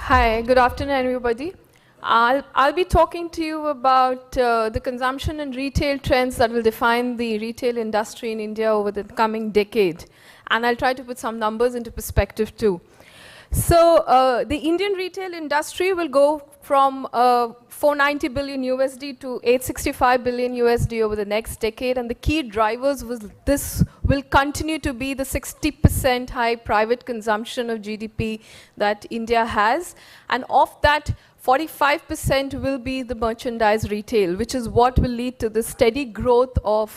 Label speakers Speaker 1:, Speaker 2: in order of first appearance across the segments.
Speaker 1: Hi, good afternoon, everybody. I'll be talking to you about the consumption and retail trends that will define the retail industry in India over the coming decade. And I'll try to put some numbers into perspective too. So the Indian retail industry will go from 490 billion USD to 865 billion USD over the next decade, and the key drivers this will continue to be the 60% high private consumption of GDP that India has, and of that 45% will be the merchandise retail, which is what will lead to the steady growth of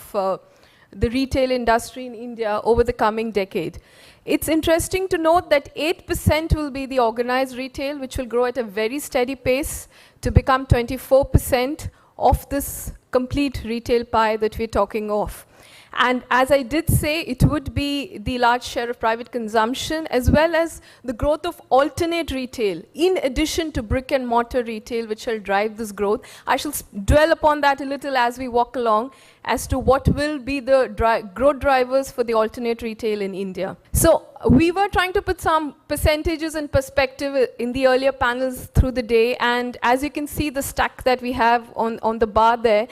Speaker 1: the retail industry in India over the coming decade. It's interesting to note that 8% will be the organized retail, which will grow at a very steady pace to become 24% of this complete retail pie that we're talking of. And as I did say, it would be the large share of private consumption as well as the growth of alternate retail in addition to brick and mortar retail, which will drive this growth. I shall dwell upon that a little as we walk along as to what will be the growth drivers for the alternate retail in India. So we were trying to put some percentages in perspective in the earlier panels through the day, and as you can see the stack that we have on the bar there,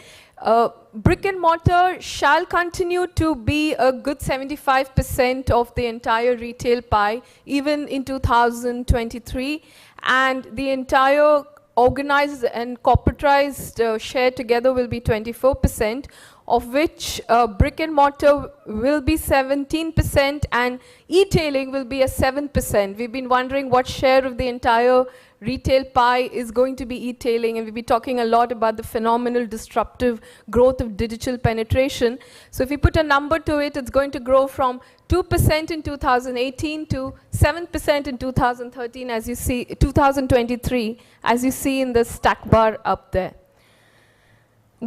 Speaker 1: brick and mortar shall continue to be a good 75% of the entire retail pie, even in 2023, and the entire organized and corporatized share together will be 24%, of which brick and mortar will be 17% and ETailing will be a 7%. We've been wondering what share of the entire retail pie is going to be ETailing, and we'll be talking a lot about the phenomenal disruptive growth of digital penetration. So if we put a number to it, it's going to grow from 2% in 2018 to 7% in 2013, as you see, 2023, as you see in the stack bar up there.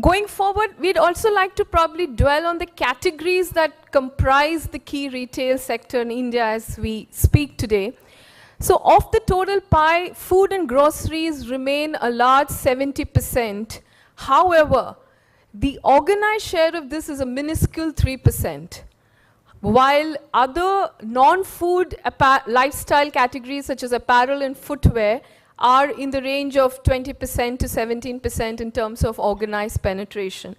Speaker 1: Going forward, we'd also like to probably dwell on the categories that comprise the key retail sector in India as we speak today. So of the total pie, food and groceries remain a large 70%. However, the organized share of this is a minuscule 3%. While other non-food lifestyle categories such as apparel and footwear are in the range of 20% to 17% in terms of organized penetration.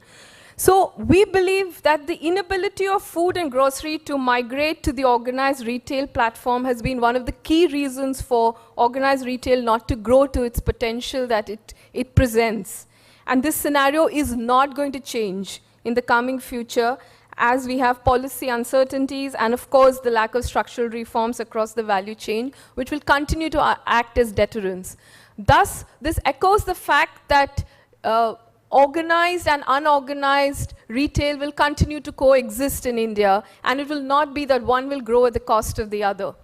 Speaker 1: So we believe that the inability of food and grocery to migrate to the organized retail platform has been one of the key reasons for organized retail not to grow to its potential that it presents. And this scenario is not going to change in the coming future as we have policy uncertainties and of course the lack of structural reforms across the value chain, which will continue to act as deterrents. Thus, this echoes the fact that organized and unorganized retail will continue to coexist in India, and it will not be that one will grow at the cost of the other.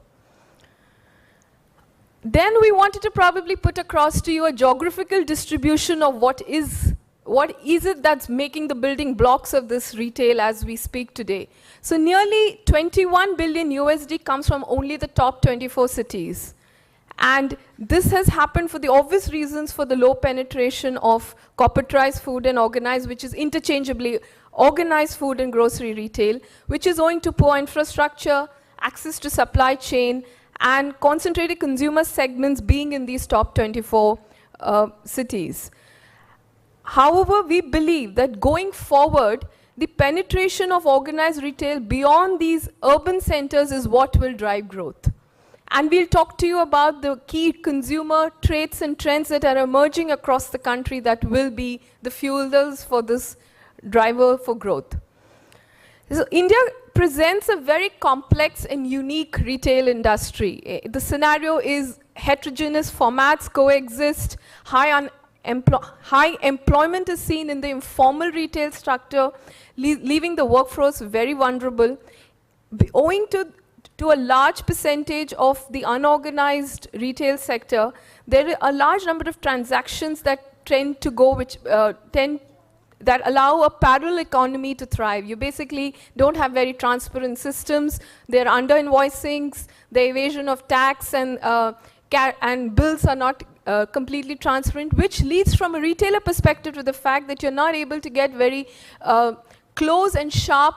Speaker 1: Then we wanted to probably put across to you a geographical distribution of what is it that's making the building blocks of this retail as we speak today. So nearly 21 billion USD comes from only the top 24 cities. And this has happened for the obvious reasons for the low penetration of corporatized food and organized, which is interchangeably organized food and grocery retail, which is owing to poor infrastructure, access to supply chain, and concentrated consumer segments being in these top 24 cities. However, we believe that going forward, the penetration of organized retail beyond these urban centers is what will drive growth. And we'll talk to you about the key consumer traits and trends that are emerging across the country that will be the fuels for this driver for growth. So India presents a very complex and unique retail industry. The scenario is heterogeneous formats coexist, high employment is seen in the informal retail structure, leaving the workforce very vulnerable. Owing to a large percentage of the unorganized retail sector, there are a large number of transactions that tend to go, that allow a parallel economy to thrive. You basically don't have very transparent systems. There are under-invoicings, the evasion of tax, and bills are not completely transparent, which leads from a retailer perspective to the fact that you're not able to get very close and sharp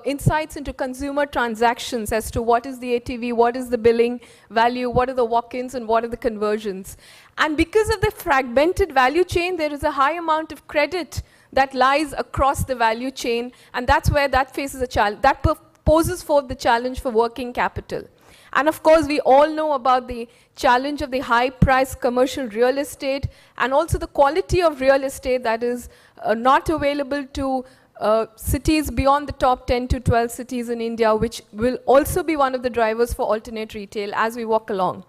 Speaker 1: insights into consumer transactions as to what is the ATV, what is the billing value, what are the walk-ins, and what are the conversions. And because of the fragmented value chain, there is a high amount of credit that lies across the value chain, and that's where that faces a challenge. That poses forth the challenge for working capital. And of course, we all know about the challenge of the high-priced commercial real estate, and also the quality of real estate that is not available to cities beyond the top 10 to 12 cities in India, which will also be one of the drivers for alternate retail as we walk along.